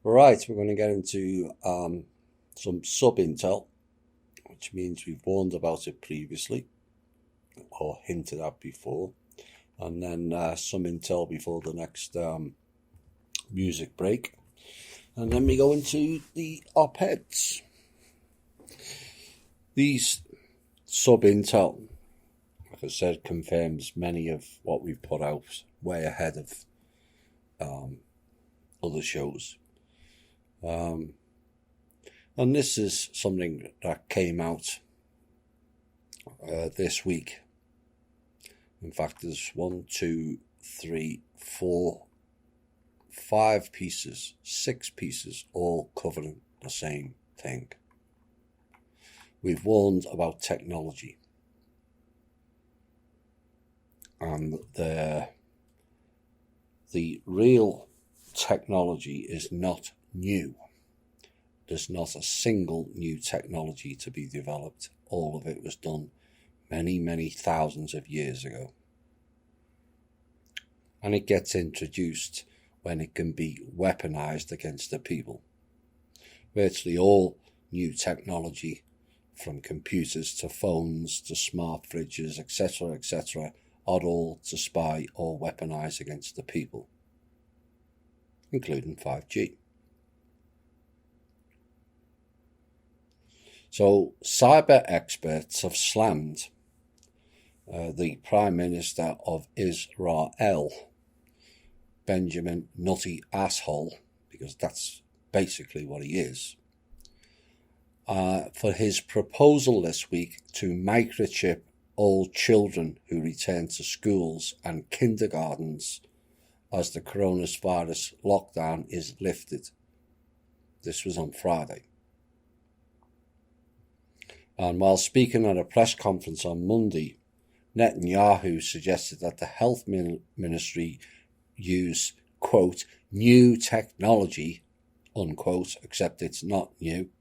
Right, we're going to get into some sub-intel, which means we've warned about it previously or hinted at before, and then some intel before the next music break, and then we go into the op-eds. These sub-intel, like I said, confirms many of what we've put out way ahead of other shows. And this is something that came out this week. In fact, there's 1, 2, 3, 4, 5 pieces, 6 pieces, all covering the same thing. We've warned about technology. And the real technology is not new. There's not a single new technology to be developed. All of it was done many, many thousands of years ago. And it gets introduced when it can be weaponized against the people. Virtually all new technology, from computers to phones to smart fridges, etc., are all to spy or weaponize against the people, including 5G. So cyber experts have slammed the Prime Minister of Israel, Benjamin Nutty Asshole, because that's basically what he is, for his proposal this week to microchip all children who return to schools and kindergartens as the coronavirus lockdown is lifted. This was on Friday. And while speaking at a press conference on Monday, Netanyahu suggested that the health ministry use, quote, new technology, unquote, except it's not new,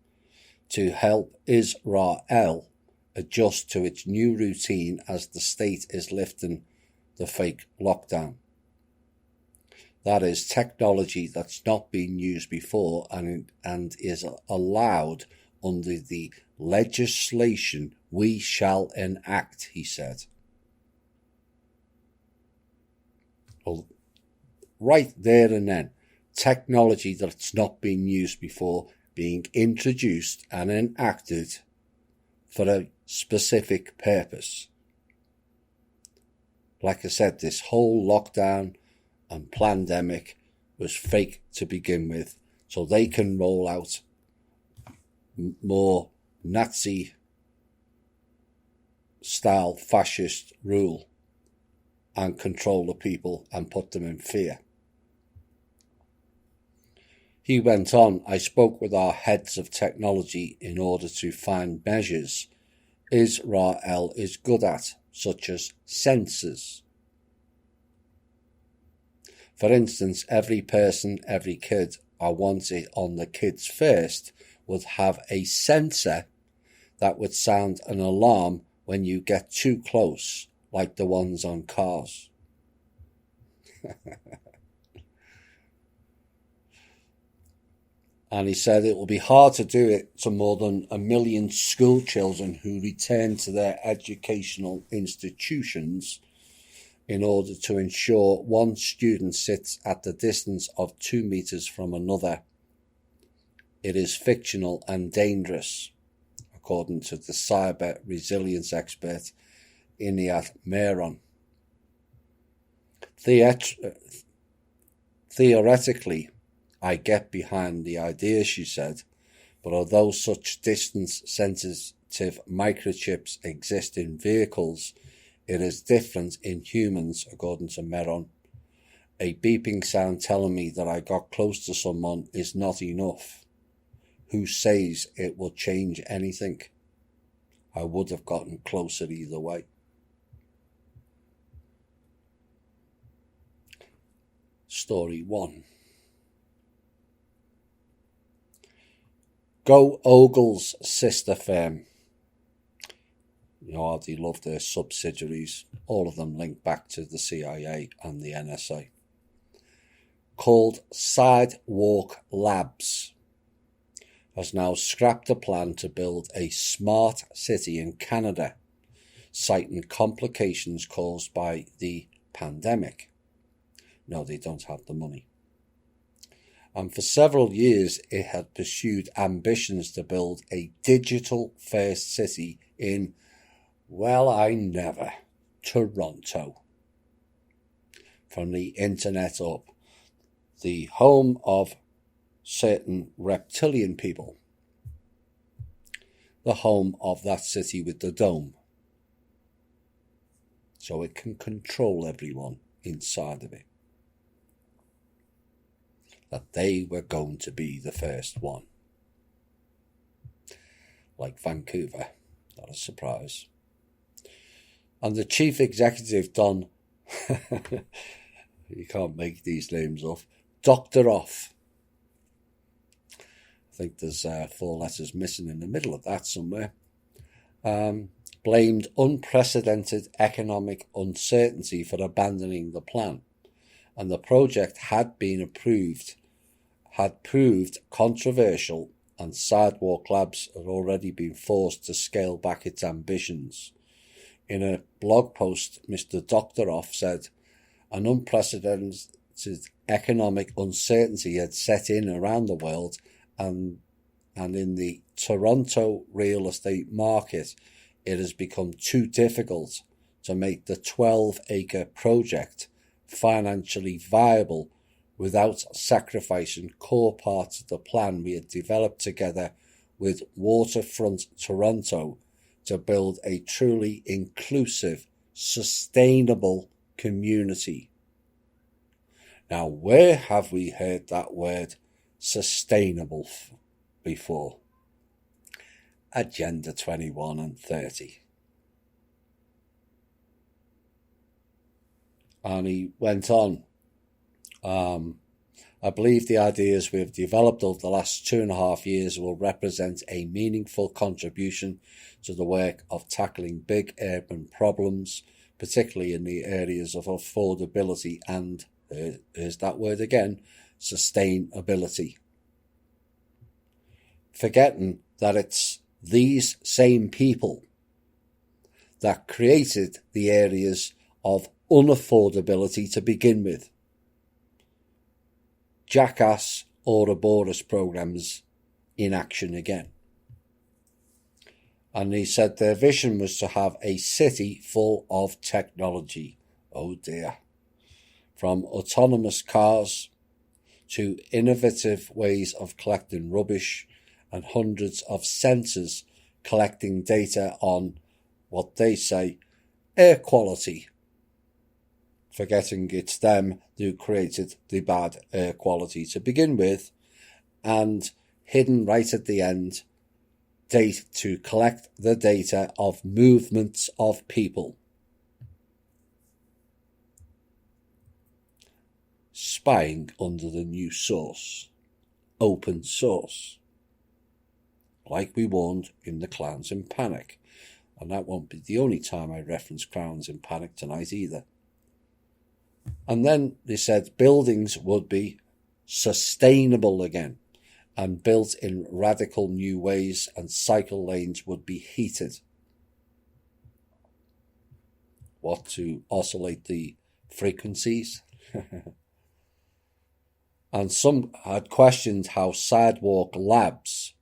to help Israel adjust to its new routine as the state is lifting the fake lockdown. That is technology that's not been used before and is allowed under the legislation we shall enact, he said. Well, right there and then, technology that's not been used before being introduced and enacted for a specific purpose. Like I said, this whole lockdown and pandemic was fake to begin with, so they can roll out more Nazi-style fascist rule and control the people and put them in fear. He went on, I spoke with our heads of technology in order to find measures Israel is good at, such as sensors. For instance, every person, every kid, I want it on the kids first, would have a sensor that would sound an alarm when you get too close, like the ones on cars. And he said it will be hard to do it to more than 1 million school children who return to their educational institutions in order to ensure one student sits at the distance of 2 meters from another. It is fictional and dangerous, according to the cyber resilience expert Inayat Meron. Theoretically, I get behind the idea, she said, but although such distance-sensitive microchips exist in vehicles, it is different in humans, according to Meron. A beeping sound telling me that I got close to someone is not enough. Who says it will change anything? I would have gotten closer either way. Story 1. Go Ogle's sister firm. You know how they love their subsidiaries. All of them link back to the CIA and the NSA. called Sidewalk Labs, has now scrapped a plan to build a smart city in Canada, citing complications caused by the pandemic. No, they don't have the money. And for several years, it had pursued ambitions to build a digital-first city in, well, I never, Toronto. From the internet up, the home of certain reptilian people, the home of that city with the dome, so it can control everyone inside of it. That they were going to be the first one. Like Vancouver, not a surprise. And the chief executive, Don, you can't make these names up, Dr. Off. I think there's 4 letters missing in the middle of that somewhere. Blamed unprecedented economic uncertainty for abandoning the plan. And the project had proved controversial, and Sidewalk Labs had already been forced to scale back its ambitions. In a blog post, Mr. Dr. Off said, an unprecedented economic uncertainty had set in around the world, and in the Toronto real estate market, it has become too difficult to make the 12-acre project financially viable without sacrificing core parts of the plan we had developed together with Waterfront Toronto to build a truly inclusive, sustainable community. Now, where have we heard that word sustainable before? Agenda 21 and 30. And he went on, I believe the ideas we have developed over the last 2.5 years will represent a meaningful contribution to the work of tackling big urban problems, particularly in the areas of affordability and, here's that word again, sustainability. Forgetting that it's these same people that created the areas of unaffordability to begin with. Jackass Ouroboros programs in action again. And he said their vision was to have a city full of technology. Oh dear. From autonomous cars to innovative ways of collecting rubbish and hundreds of sensors collecting data on what they say air quality. Forgetting it's them who created the bad air quality to begin with, and hidden right at the end, to collect the data of movements of people. Spying under the new source, open source, like we warned in the Clowns in Panic, and that won't be the only time I reference Clowns in Panic tonight either. And then they said buildings would be sustainable again and built in radical new ways, and cycle lanes would be heated. What, to oscillate the frequencies? And some had questioned how Sidewalk Labs,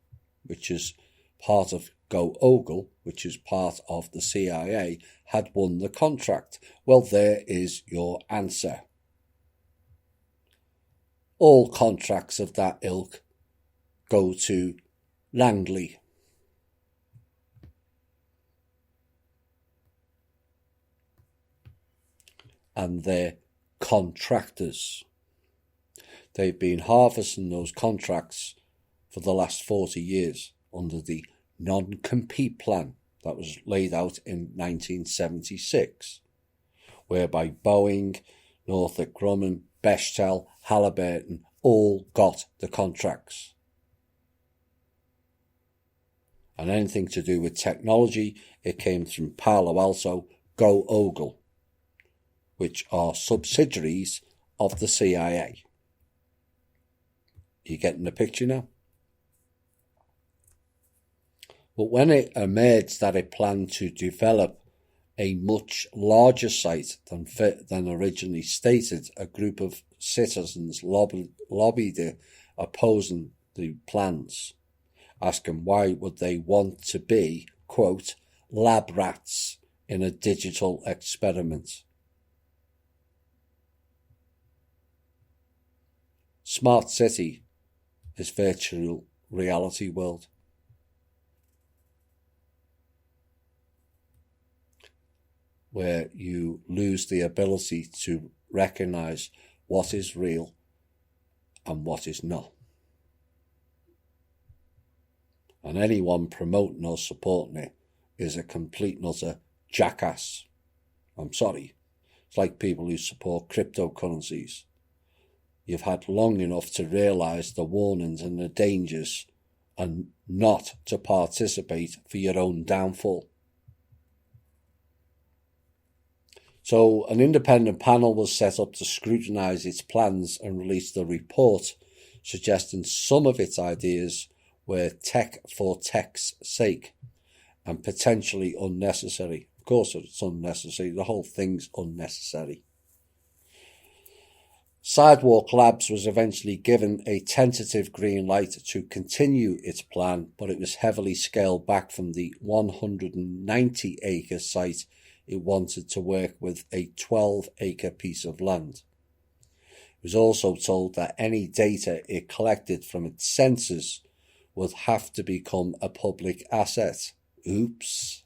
which is part of Go Ogle, which is part of the CIA, had won the contract. Well, there is your answer. All contracts of that ilk go to Langley. And their contractors. They've been harvesting those contracts for the last 40 years under the non-compete plan that was laid out in 1976, whereby Boeing, Northrop Grumman, Bechtel, Halliburton all got the contracts. And anything to do with technology, it came from Palo Alto, Go Ogle, which are subsidiaries of the CIA. You getting the picture now? But when it emerged that it planned to develop a much larger site than originally stated, a group of citizens lobbied it, opposing the plans, asking why would they want to be, quote, lab rats in a digital experiment. Smart city is virtual reality world. Where you lose the ability to recognize what is real and what is not. And anyone promoting or supporting it is a complete and utter jackass. I'm sorry. It's like people who support cryptocurrencies. You've had long enough to realise the warnings and the dangers and not to participate for your own downfall. So an independent panel was set up to scrutinise its plans and release the report, suggesting some of its ideas were tech for tech's sake and potentially unnecessary. Of course it's unnecessary. The whole thing's unnecessary. Sidewalk Labs was eventually given a tentative green light to continue its plan, but it was heavily scaled back from the 190-acre site it wanted to work with a 12-acre piece of land. It was also told that any data it collected from its sensors would have to become a public asset. Oops.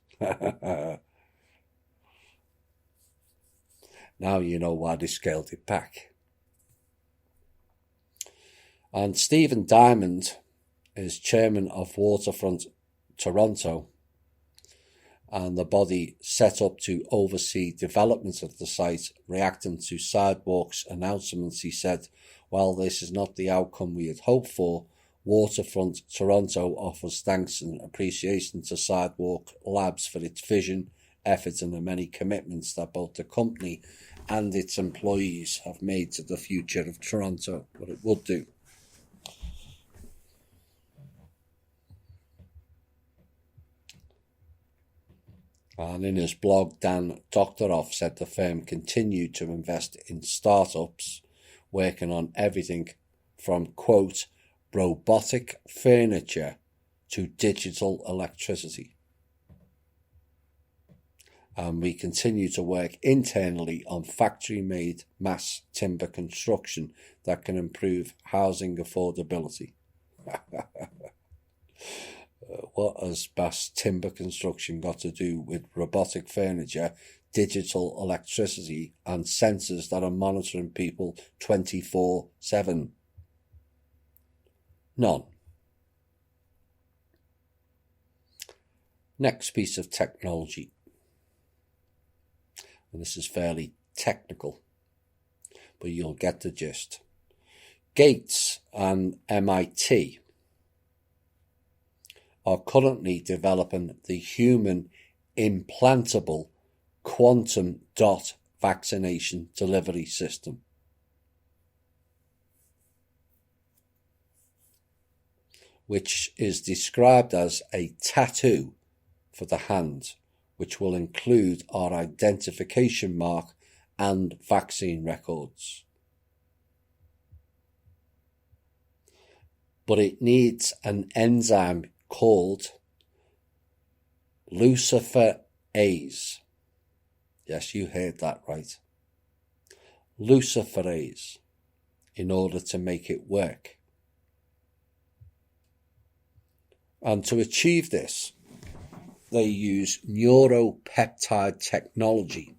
Now you know why they scaled it back. And Stephen Diamond is chairman of Waterfront Toronto, and the body set up to oversee development of the site. Reacting to Sidewalk's announcements, he said, "While this is not the outcome we had hoped for, Waterfront Toronto offers thanks and appreciation to Sidewalk Labs for its vision, efforts and the many commitments that both the company and its employees have made to the future of Toronto," what it would do. And in his blog, Dan Doctoroff said the firm continued to invest in startups working on everything from, quote, robotic furniture to digital electricity. And we continue to work internally on factory-made mass timber construction that can improve housing affordability. What has mass timber construction got to do with robotic furniture, digital electricity, and sensors that are monitoring people 24/7? None. Next piece of technology. And this is fairly technical, but you'll get the gist. Gates and MIT are currently developing the human implantable quantum dot vaccination delivery system. Which is described as a tattoo for the hand, which will include our identification mark and vaccine records. But it needs an enzyme called luciferase. Yes, you heard that right. Luciferase, in order to make it work. And to achieve this, they use neuropeptide technology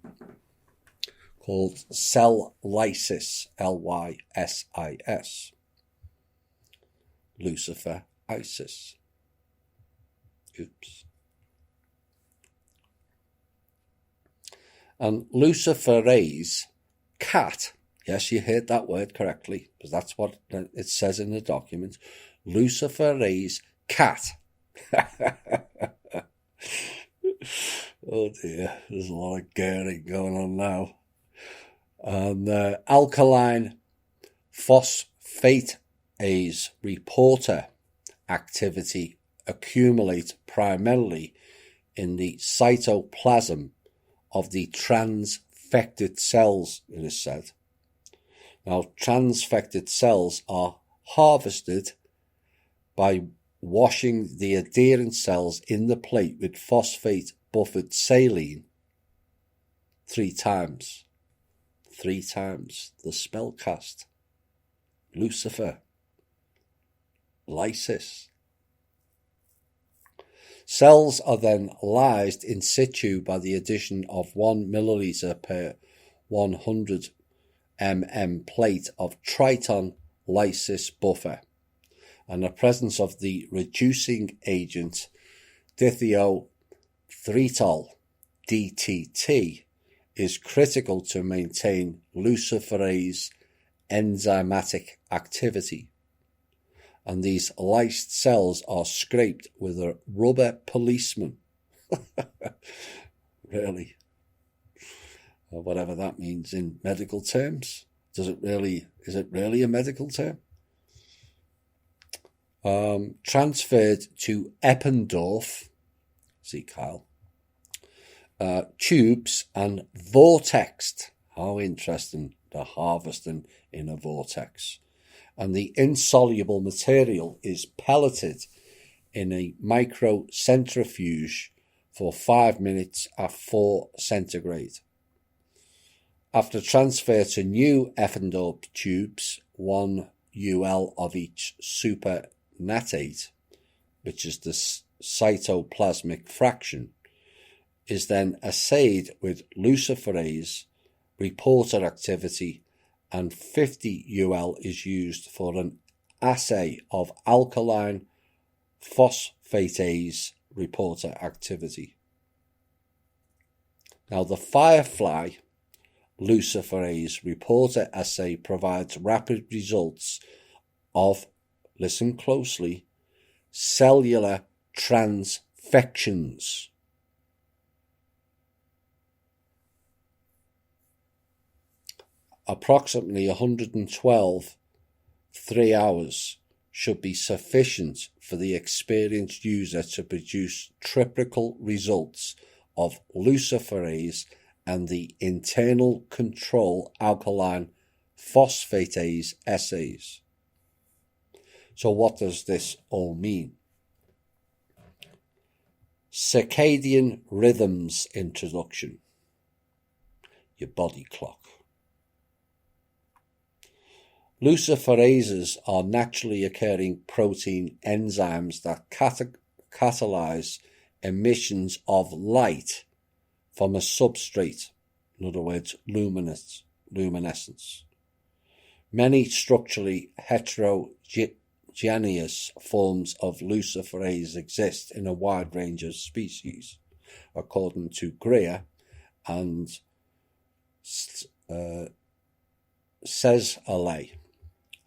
called cell lysis, Lysis. Lucifer ISIS. Oops. And luciferase cat, yes, you heard that word correctly, because that's what it says in the document. Luciferase cat. Oh dear, there's a lot of gurgling going on now. And alkaline phosphate luciferase reporter activity accumulate primarily in the cytoplasm of the transfected cells, it is said. Now, transfected cells are harvested by washing the adherent cells in the plate with phosphate buffered saline 3 times. 3 times. The spellcast. Lucifer. Lysis. Cells are then lysed in situ by the addition of 1 milliliter per 100 mm plate of Triton lysis buffer, and the presence of the reducing agent dithiothriitol DTT is critical to maintain luciferase enzymatic activity, and these lysed cells are scraped with a rubber policeman. Really? Whatever that means in medical terms. Is it really a medical term? Transferred to Eppendorf, see Kyle, tubes and vortexed. How interesting, the harvesting in a vortex. And the insoluble material is pelleted in a microcentrifuge for 5 minutes at 4 centigrade. After transfer to new Eppendorf tubes, 1 UL of each supernatate, which is the cytoplasmic fraction, is then assayed with luciferase reporter activity, and 50 UL is used for an assay of alkaline phosphatase reporter activity. Now, the Firefly luciferase reporter assay provides rapid results of, listen closely, cellular transfections. Approximately 112 3 hours should be sufficient for the experienced user to produce typical results of luciferase and the internal control alkaline phosphatase assays. So what does this all mean? Circadian rhythms introduction. Your body clock. Luciferases are naturally occurring protein enzymes that catalyze emissions of light from a substrate, in other words, luminescence. Many structurally heterogeneous forms of luciferase exist in a wide range of species, according to Greer and Cesale.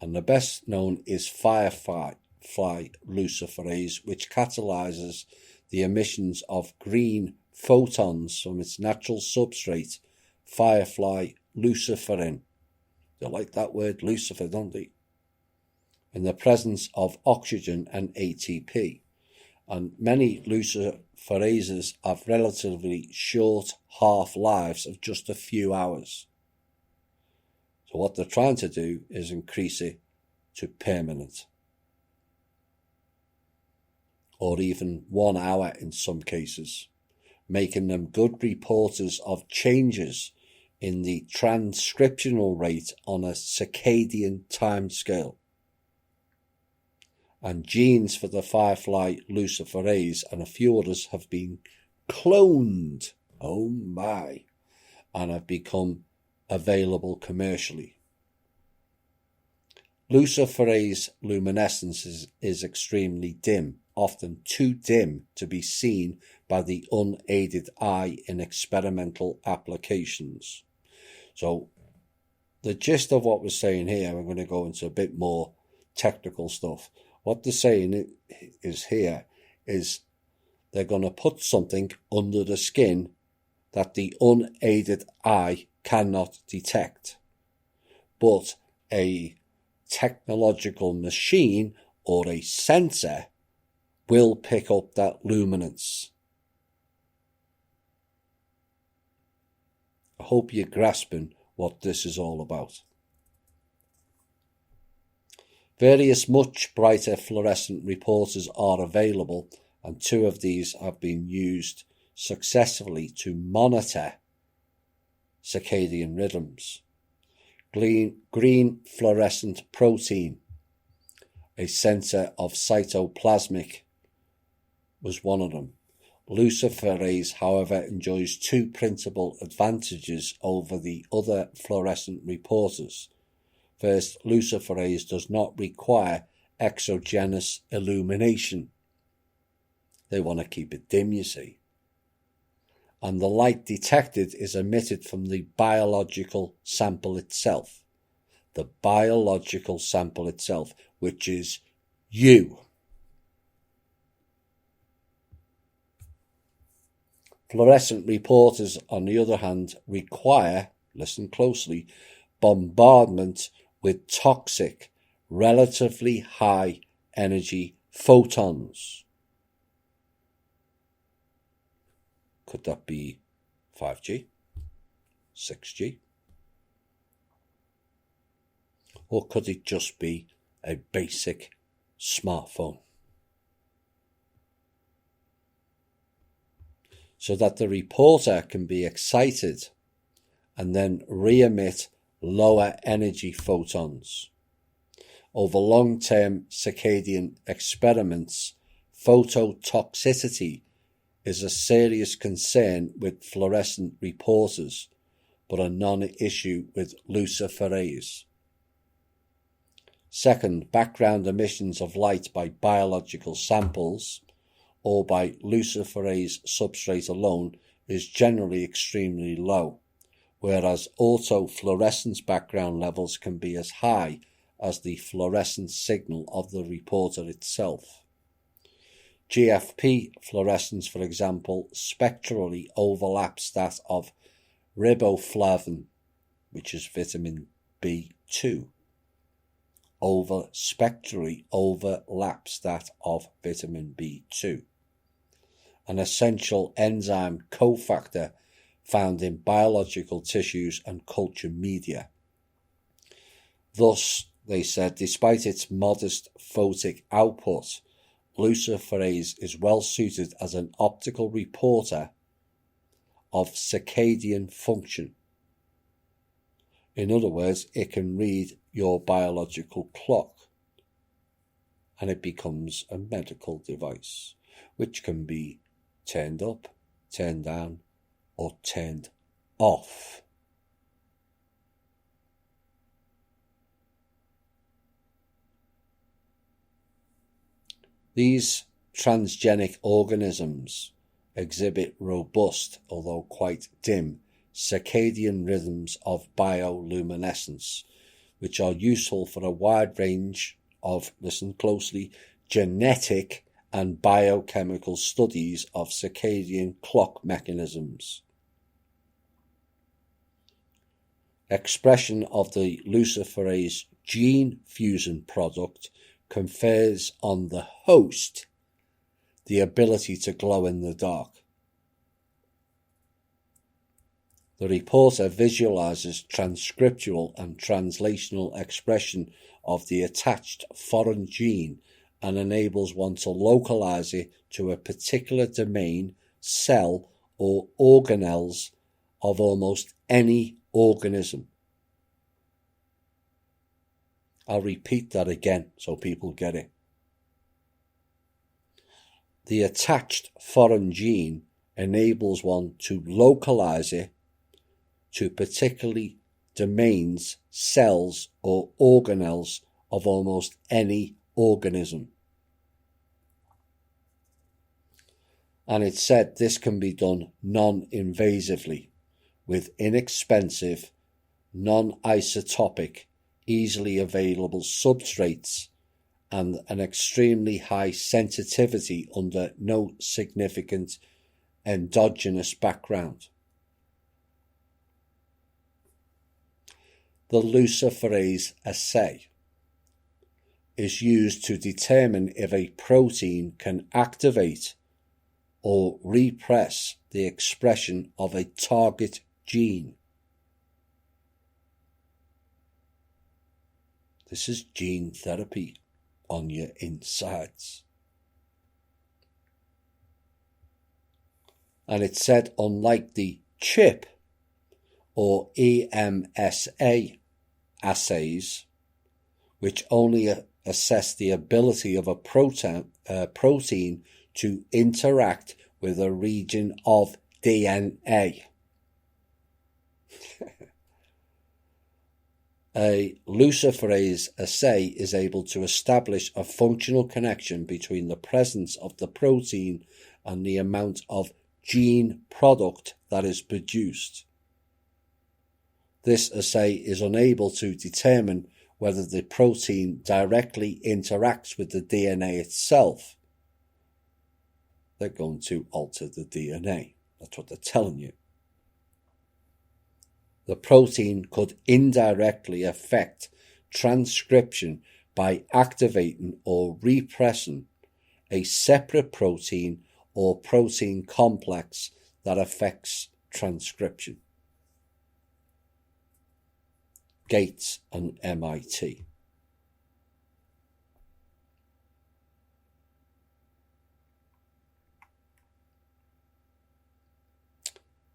And the best known is Firefly luciferase, which catalyzes the emissions of green photons from its natural substrate, Firefly luciferin. They like that word, Lucifer, don't they? In the presence of oxygen and ATP. And many luciferases have relatively short half-lives of just a few hours. So what they're trying to do is increase it to permanent, or even 1 hour in some cases, making them good reporters of changes in the transcriptional rate on a circadian timescale. And genes for the Firefly luciferase and a few others have been cloned, oh my, and have become available commercially. Luciferase luminescence is extremely dim, often too dim to be seen by the unaided eye in experimental applications. So the gist of what we're saying here, I'm going to go into a bit more technical stuff. What they're saying is here is they're going to put something under the skin that the unaided eye cannot detect. But a technological machine or a sensor will pick up that luminance. I hope you're grasping what this is all about. Various much brighter fluorescent reporters are available, and 2 of these have been used successfully to monitor circadian rhythms. Green fluorescent protein, a sensor of cytoplasmic, was one of them. Luciferase, however, enjoys 2 principal advantages over the other fluorescent reporters. First, luciferase does not require exogenous illumination. They want to keep it dim, you see. And the light detected is emitted from the biological sample itself. The biological sample itself, which is you. Fluorescent reporters, on the other hand, require, listen closely, bombardment with toxic, relatively high energy photons. Could that be 5G, 6G? Or could it just be a basic smartphone? So that the reporter can be excited and then re-emit lower energy photons. Over long-term circadian experiments, phototoxicity is a serious concern with fluorescent reporters, but a non-issue with luciferase. Second, background emissions of light by biological samples or by luciferase substrate alone is generally extremely low, whereas autofluorescence background levels can be as high as the fluorescence signal of the reporter itself. GFP fluorescence, for example, spectrally overlaps that of riboflavin, which is vitamin B2. Spectrally overlaps that of vitamin B2, an essential enzyme cofactor found in biological tissues and culture media. Thus, they said, despite its modest photic output, luciferase is well suited as an optical reporter of circadian function. In other words, it can read your biological clock, and it becomes a medical device, which can be turned up, turned down, or turned off. These transgenic organisms exhibit robust, although quite dim, circadian rhythms of bioluminescence, which are useful for a wide range of, listen closely, genetic and biochemical studies of circadian clock mechanisms. Expression of the luciferase gene fusion product confers on the host the ability to glow in the dark. The reporter visualizes transcriptual and translational expression of the attached foreign gene and enables one to localize it to a particular domain, cell, or organelles of almost any organism. I'll repeat that again so people get it. The attached foreign gene enables one to localize it to particularly domains, cells, or organelles of almost any organism. And it said this can be done non-invasively with inexpensive, non-isotopic, easily available substrates and an extremely high sensitivity under no significant endogenous background. The luciferase assay. is used to determine if a protein can activate or repress the expression of a target gene. This is gene therapy on your insides. And it said, unlike the CHIP or EMSA assays, which only assess the ability of a protein to interact with a region of DNA. A luciferase assay is able to establish a functional connection between the presence of the protein and the amount of gene product that is produced. This assay is unable to determine whether the protein directly interacts with the DNA itself. They're going to alter the DNA. That's what they're telling you. The protein could indirectly affect transcription by activating or repressing a separate protein or protein complex that affects transcription. Gates and MIT.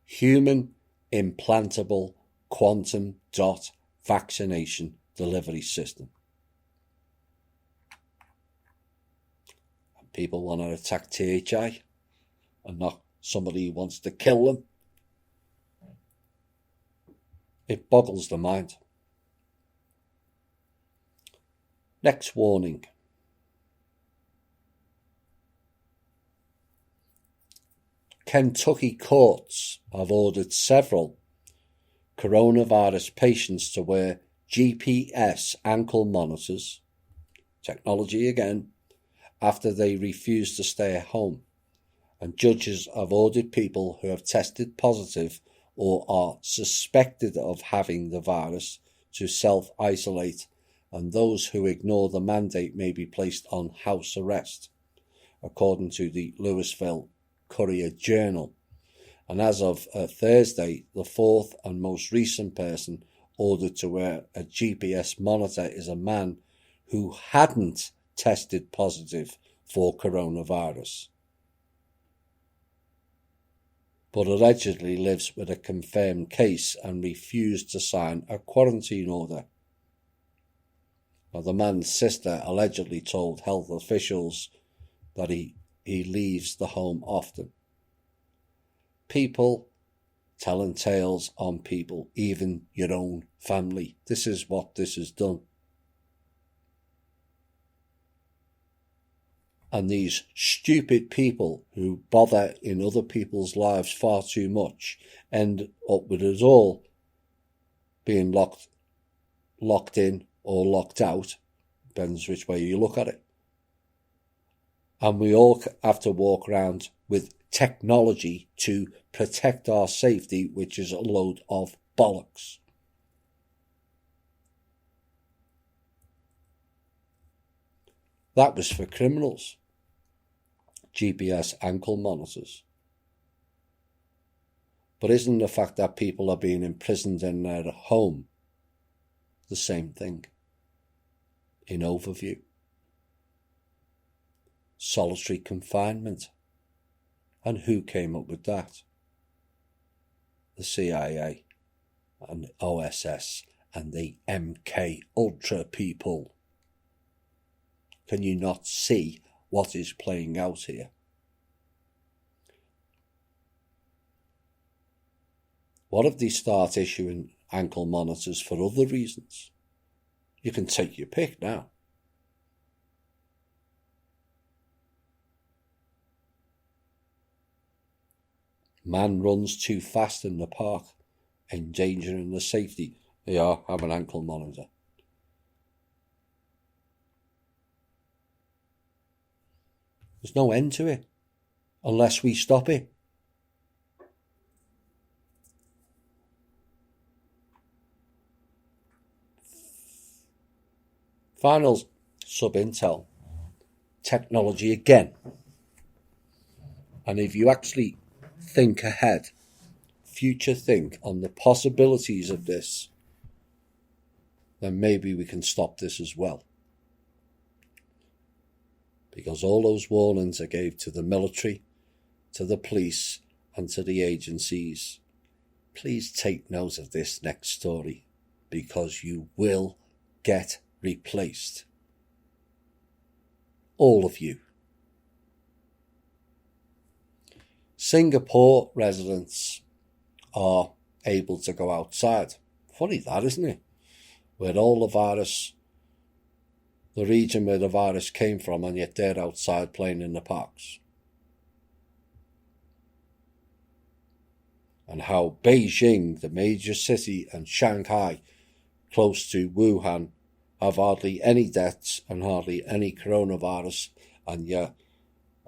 Human implantable quantum dot vaccination delivery system. And people want to attack THI and not somebody who wants to kill them. It boggles the mind. Next warning. Kentucky courts have ordered several coronavirus patients to wear GPS ankle monitors, technology again, after they refused to stay at home. And judges have ordered people who have tested positive or are suspected of having the virus to self-isolate, and those who ignore the mandate may be placed on house arrest, according to the Louisville Courier-Journal. And as of Thursday, the fourth and most recent person ordered to wear a GPS monitor is a man who hadn't tested positive for coronavirus, but allegedly lives with a confirmed case and refused to sign a quarantine order. Now, the man's sister allegedly told health officials that he leaves the home often. People telling tales on people, even your own family. This is what this has done. And these stupid people who bother in other people's lives far too much end up with us all being locked in or locked out, depends which way you look at it. And we all have to walk around with technology to protect our safety, which is a load of bollocks. That was for criminals. GPS ankle monitors. But isn't the fact that people are being imprisoned in their home the same thing? In overview. Solitary confinement. And who came up with that? The CIA and the OSS and the MK Ultra people. Can you not see what is playing out here? What if they start issuing ankle monitors for other reasons? You can take your pick now. Man runs too fast in the park, endangering the safety. Yeah, have an ankle monitor. There's no end to it, unless we stop it. Final sub-Intel technology again. And if you actually think ahead, future think on the possibilities of this, then maybe we can stop this as well. Because all those warnings I gave to the military, to the police, and to the agencies, please take note of this next story, because you will get replaced. All of you. Singapore residents are able to go outside. Funny that, isn't it? Where all the virus, the region where the virus came from, and yet they're outside playing in the parks. And how Beijing, the major city, and Shanghai, close to Wuhan, have hardly any deaths and hardly any coronavirus, and yet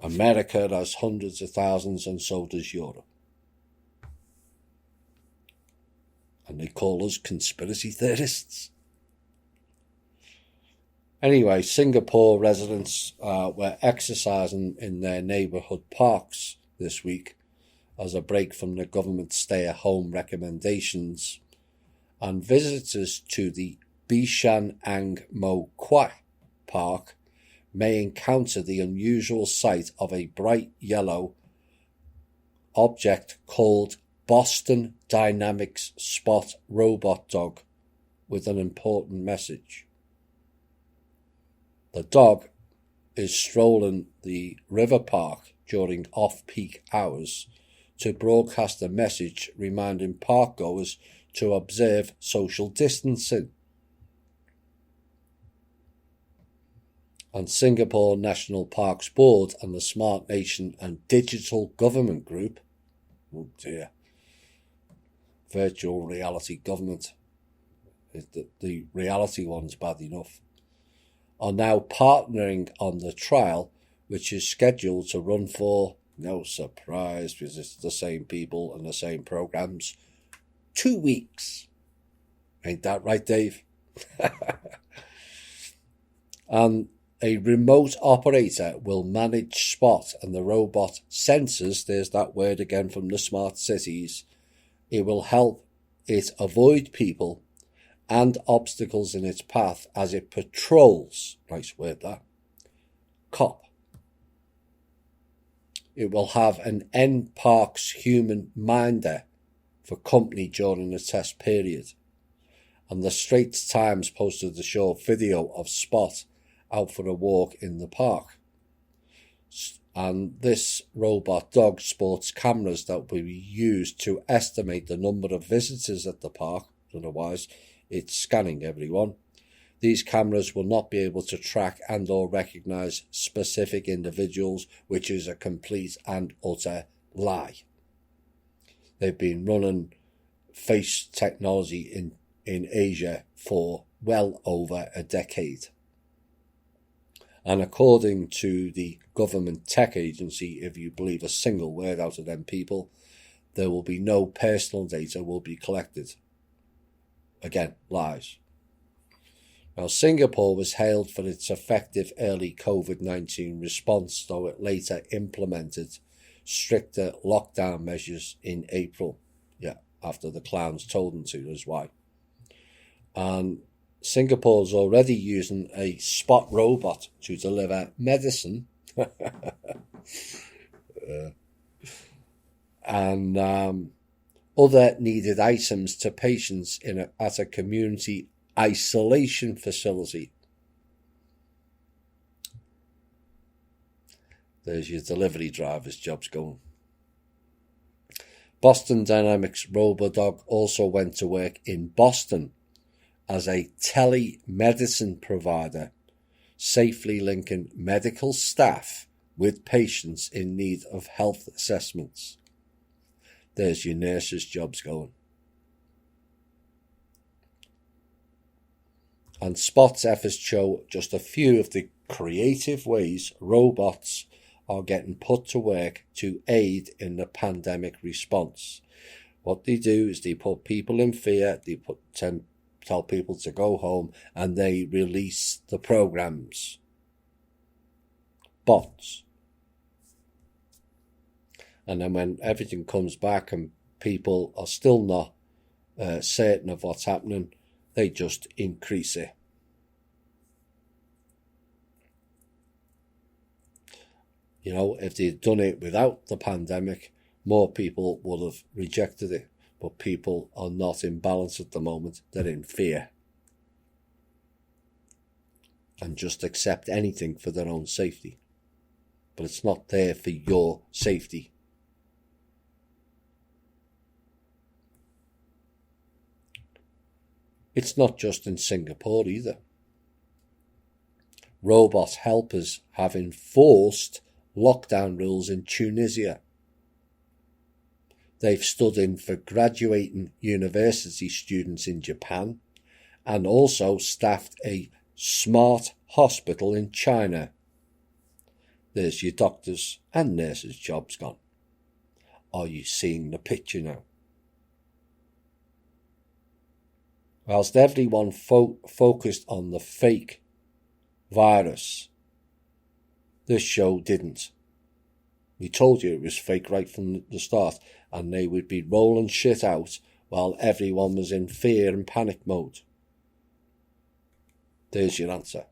America has hundreds of thousands, and so does Europe. And they call us conspiracy theorists. Anyway, Singapore residents were exercising in their neighbourhood parks this week as a break from the government's stay-at-home recommendations, and visitors to the Bishan Ang Mo Kwan Park may encounter the unusual sight of a bright yellow object called Boston Dynamics Spot Robot Dog with an important message. The dog is strolling the river park during off-peak hours to broadcast a message reminding parkgoers to observe social distancing. And Singapore National Parks Board and the Smart Nation and Digital Government Group, oh dear, virtual reality government, the reality one's bad enough, are now partnering on the trial, which is scheduled to run for, no surprise, because it's the same people and the same programs, 2 weeks. Ain't that right, Dave? And a remote operator will manage Spot, and the robot senses, there's that word again from the smart cities, it will help it avoid people and obstacles in its path as it patrols, nice word that, COP. It will have an NParks human minder for company during the test period. And the Straits Times posted a short video of Spot out for a walk in the park. And this robot dog sports cameras that will be used to estimate the number of visitors at the park, otherwise it's scanning everyone. These cameras will not be able to track and or recognise specific individuals, which is a complete and utter lie. They've been running face technology in Asia for well over a decade. And according to the government tech agency, if you believe a single word out of them people, there will be no personal data will be collected. Again, lies. Now, Singapore was hailed for its effective early COVID-19 response, though it later implemented stricter lockdown measures in April. Yeah, after the clowns told them to, that's why. And Singapore's already using a Spot robot to deliver medicine and other needed items to patients at a community isolation facility. There's your delivery driver's jobs going. Boston Dynamics RoboDog also went to work in Boston as a telemedicine provider, safely linking medical staff with patients in need of health assessments. There's your nurses' jobs going. And Spot's efforts show just a few of the creative ways robots are getting put to work to aid in the pandemic response. What they do is they put people in fear, they put tell people to go home, and they release the programs. Bots. And then when everything comes back and people are still not certain of what's happening, they just increase it. You know, if they'd done it without the pandemic, more people would have rejected it. But people are not in balance at the moment. They're in fear. And just accept anything for their own safety. But it's not there for your safety. It's not just in Singapore either. Robot helpers have enforced lockdown rules in Tunisia. They've stood in for graduating university students in Japan and also staffed a smart hospital in China. There's your doctors' and nurses' jobs gone. Are you seeing the picture now? Whilst everyone focused on the fake virus, this show didn't. We told you it was fake right from the start, and they would be rolling shit out while everyone was in fear and panic mode. There's your answer.